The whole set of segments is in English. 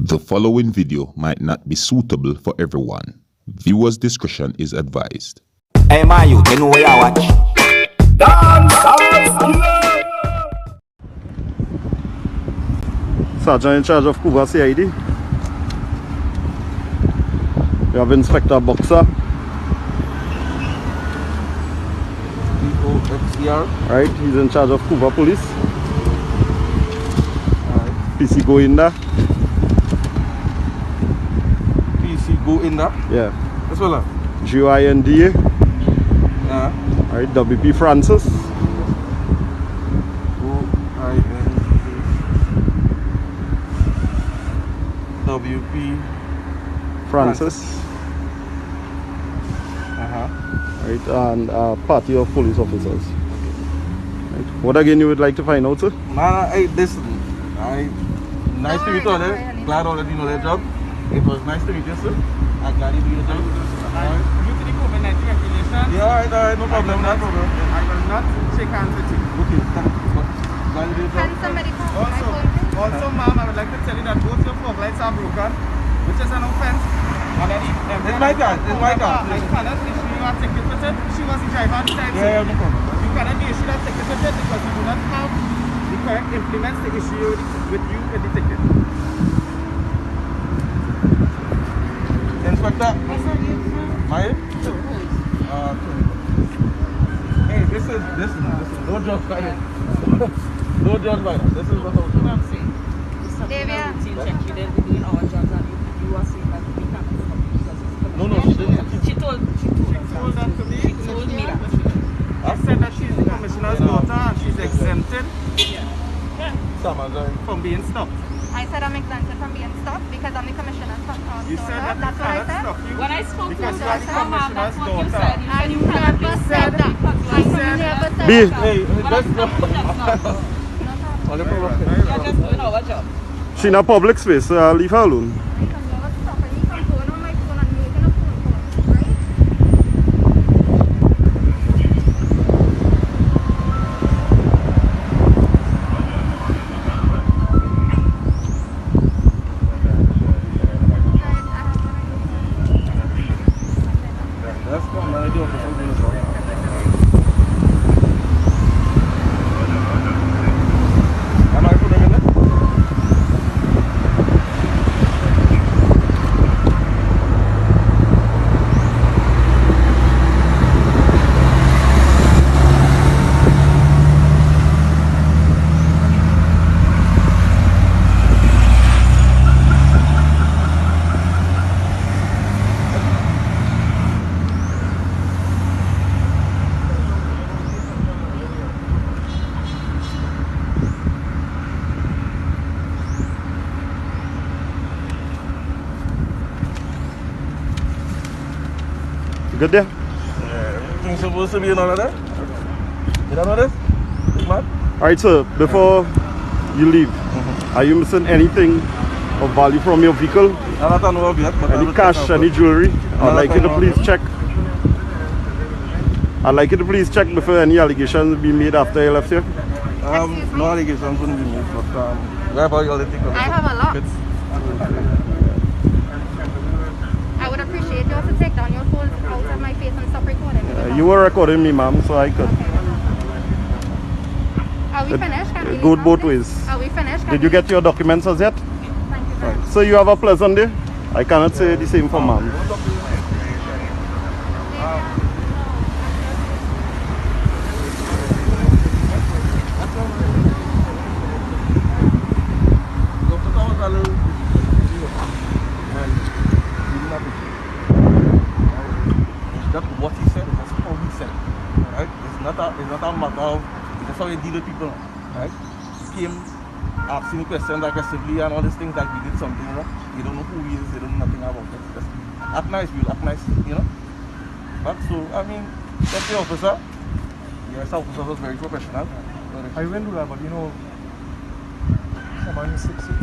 The following video might not be suitable for everyone. Viewers' discretion is advised. Hey my youth, you know where I watch? Dancehall skilla. Sergeant in charge of Cuba CID. We have Inspector Boxer. B-O-X-E-R. Right, he's in charge of Cuba Police. PC go in there. PC go in there? Yeah. That's well. GINDA. Yeah. Right, WP Francis. WP Francis. Right, and party of police officers. Right. What again you would like to find out, sir? Man, nice to meet you all. Glad all of you know their job. It was nice to meet you, sir. I'm glad you do your job. Due to the COVID-19 regulation, Yeah, alright, no problem, no problem. I will not shake hands with you. Okay, thanks. Glad you do your job. Can somebody call my phone? Also, ma'am, I would like to tell you that both your fog lights are broken, which is an offense. It's my car, it's my car. I cannot issue you a ticket with it. She was the driver at the time. Yeah, no problem. You cannot be issued a ticket with it because you do not have the correct implements to issue with you in the ticket. Inspector, my hey, this is no judge by it. No judge by it. This is what I'm saying. Davia. No, she didn't. She told that to me. She told me that. I said that she's the commissioner's daughter and she's exempted from being stopped. I said I'm exempted from being stopped because I'm the commissioner's daughter. You said that That's what I said. stop you. When I spoke to Because you, you are the commissioner's that's what you daughter. said. I never said that. I never said B. that. Hey, That's not all the problem. You're just doing our job. She in a public space, so leave her alone. That's not my idea for something as well. Am I putting in it? Good there? Things supposed to be in order there? You don't know this? Big man? Alright, sir, before you leave, are you missing anything of value from your vehicle? I don't know yet, but Any cash, any jewelry? I'd like you to please check. I'd like you to please check before any allegations be made after you left here. No allegations wouldn't be made, but where about you all the things? I have a lot. I would appreciate you to take down your phone out of my face and stop recording me. You were recording me, ma'am, so I could. Are we finished? Can we Go leave now, both please? ways. Are we finished? Can Did we you leave? get your documents as yet? Thank you very much. So you have a pleasant day. I cannot say the same for ma'am. That's what he said, that's how he said. Right? It's not a matter of, that's how you deal with people. Right? He came asking me questions aggressively and all these things like we did something, you know. You don't know who he is, you don't know nothing about it. Just act nice, we'll act nice, you know. But so, I mean, that's the officer. Yes, officer was very professional. I went to that, but you know, some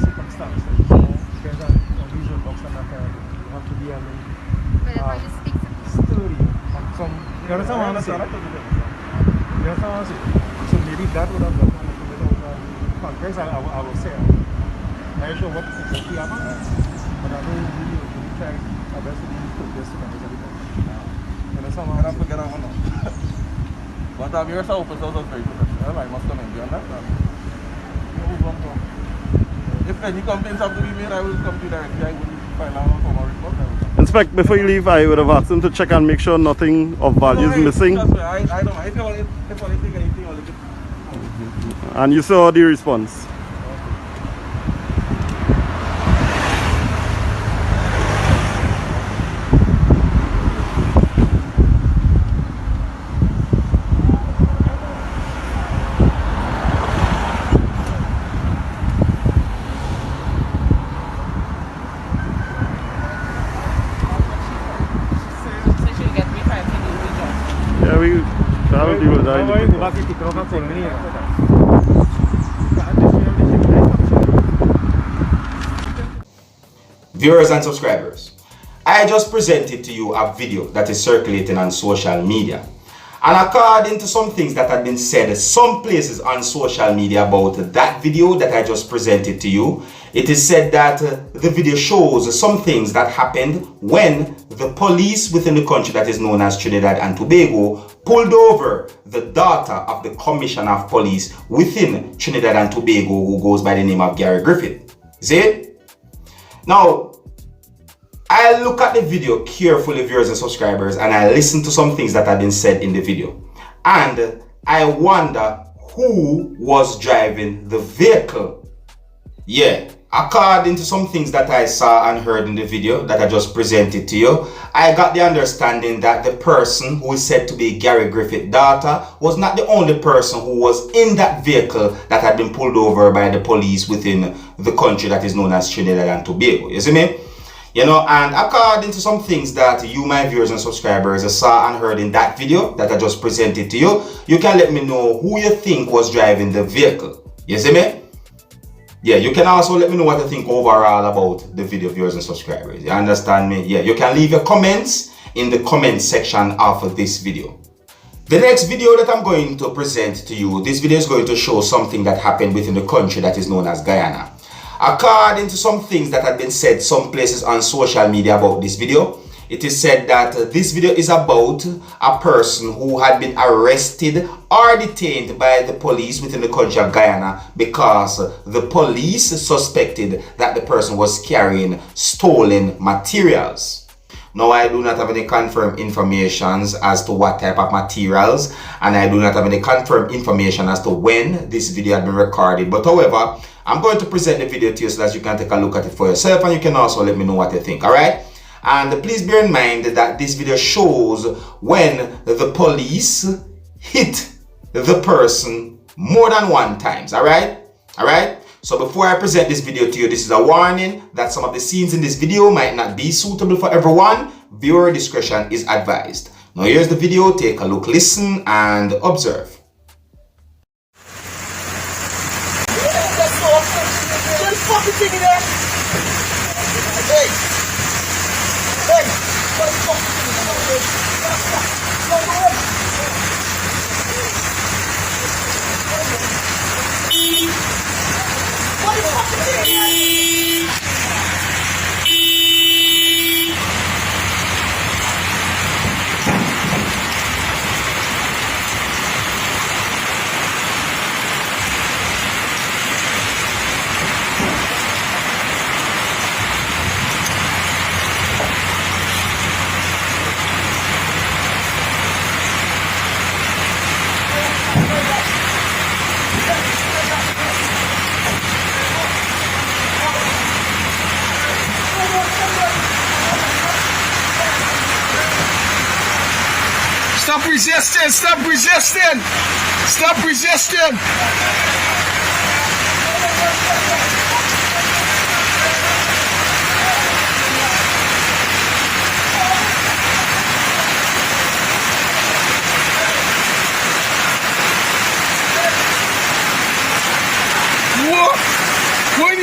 circumstances, you know, depends on unusual bucks and that, you have to be a little But if I just speak to sturdy on some, you understand what I'm saying? You understand what I'm saying? So maybe that would have gotten without context, I will say. not sure what exactly happened, but I know we tried our best to put this to manage everything. You know, somehow. I forget that one now. But your officers was very professional. I must commend you on that. If any complaints have to be made, I will come to you directly. I will file a formal report. Inspect, before you leave, I would have asked him to check and make sure nothing of value is missing. I don't mind. If I take anything, I'll leave it. And you saw the response. Yeah, we will deal with that. Viewers and subscribers, I just presented to you a video that is circulating on social media. And according to some things that have been said some places on social media about that video that I just presented to you, it is said that the video shows some things that happened when the police within the country that is known as Trinidad and Tobago pulled over the daughter of the Commissioner of Police within Trinidad and Tobago, who goes by the name of Gary Griffith. See it? Now, I look at the video carefully, viewers and subscribers, and I listen to some things that have been said in the video. And I wonder who was driving the vehicle. Yeah, according to some things that I saw and heard in the video that I just presented to you, I got the understanding that the person who is said to be Gary Griffith's daughter was not the only person who was in that vehicle that had been pulled over by the police within the country that is known as Trinidad and Tobago. You see me? You know, and according to some things that you, my viewers and subscribers, saw and heard in that video that I just presented to you, you can let me know who you think was driving the vehicle. You see me? Yeah, you can also let me know what you think overall about the video, viewers and subscribers. You understand me? Yeah, you can leave your comments in the comment section of this video. The next video that I'm going to present to you, this video is going to show something that happened within the country that is known as Guyana. According to some things that have been said some places on social media about this video, it is said that this video is about a person who had been arrested or detained by the police within the country of Guyana because the police suspected that the person was carrying stolen materials. Now, I do not have any confirmed information as to what type of materials, and I do not have any confirmed information as to when this video had been recorded. But however, I'm going to present the video to you so that you can take a look at it for yourself, and you can also let me know what you think, alright? And please bear in mind that this video shows when the police hit the person more than one times, alright? Alright? So before I present this video to you, this is a warning that some of the scenes in this video might not be suitable for everyone. Viewer discretion is advised. Now here's the video, take a look, listen, and observe. Stop resisting! Stop resisting! Stop resisting! What? When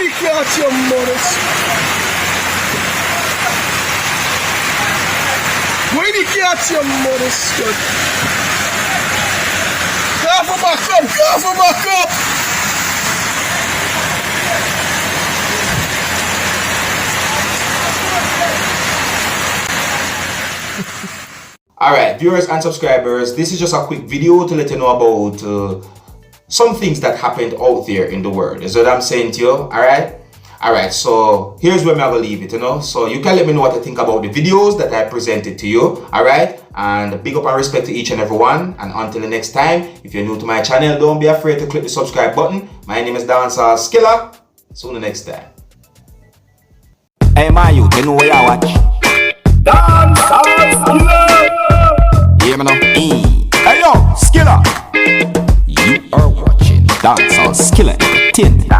you catch your mothers? When you catch your mother's skirt? Cover back up! Cover back up! Alright, viewers and subscribers, this is just a quick video to let you know about some things that happened out there in the world. Is what I'm saying to you, alright? Alright, so here's where I'm gonna leave it, so you can let me know what you think about the videos that I presented to you, alright? And big up and respect to each and every one. And until the next time, if you're new to my channel, don't be afraid to click the subscribe button. My name is Dancehall Skilla. See you the next time. Hey my youth, you know where I watch? Dancehall Skilla. Hear me now? Hey yo, Skilla. You are watching Dancehall Skilla Entertainment.